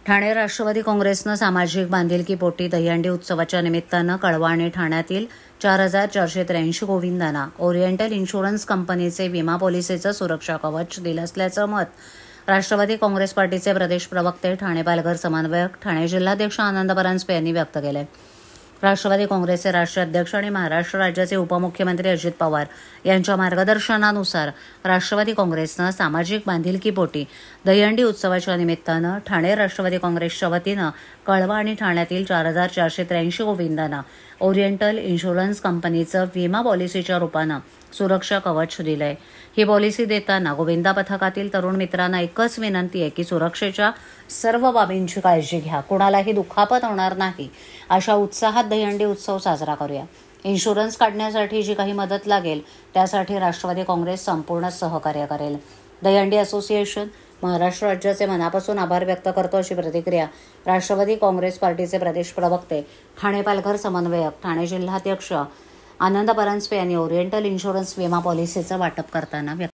ठाणे राष्ट्रवादी काँग्रेसनं सामाजिक बांधिलकीपोटी दहीहंडी उत्सवाच्या निमित्तानं कळवा आणि ठाण्यातील 4,483 गोविंदांना ओरिएंटल इन्शुरन्स कंपनीचे विमा पॉलिसीचं सुरक्षा कवच दिलं असल्याचं मत राष्ट्रवादी काँग्रेस पार्टीचे प्रदेश प्रवक्ते, ठाणे पालघर समन्वयक, ठाणे जिल्हाध्यक्ष आनंद परांजपे यांनी व्यक्त केलं. राष्ट्रवादी काँग्रेसचे राष्ट्रीय अध्यक्ष आणि महाराष्ट्र राज्याचे उपमुख्यमंत्री अजित पवार यांच्या मार्गदर्शनानुसार राष्ट्रवादी काँग्रेसनं सामाजिक बांधिलकीपोटी दहीहंडी उत्सवाच्या निमित्तानं ठाणे राष्ट्रवादी काँग्रेसच्या वतीनं कळवा आणि ठाण्यातील 4,483 गोविंदांना ओरिएंटल इन्शुरन्स कंपनीचं विमा पॉलिसीच्या रूपानं सुरक्षा कवच दिलंय. ही पॉलिसी देताना गोविंदा पथकातील तरुण मित्रांना एकच विनंती आहे की सुरक्षेच्या सर्व बाबींची काळजी घ्या, कुणालाही दुखापत होणार नाही अशा उत्साहात दहीहंडी उत्सव साजरा करूया. इन्शुरन्स काढण्यासाठी जी काही मदत लागेल त्यासाठी राष्ट्रवादी काँग्रेस संपूर्ण सहकार्य करेल. दहीहंडी असोसिएशन महाराष्ट्र राज्याचे मनापासून आभार व्यक्त करतो, अशी प्रतिक्रिया राष्ट्रवादी काँग्रेस पार्टीचे प्रदेश प्रवक्ते, ठाणे पालघर समन्वयक, ठाणे जिल्हाध्यक्ष आनंद परांजपे यांनी ओरिएंटल इन्शुरन्स विमा पॉलिसीचं वाटप करताना व्यक्त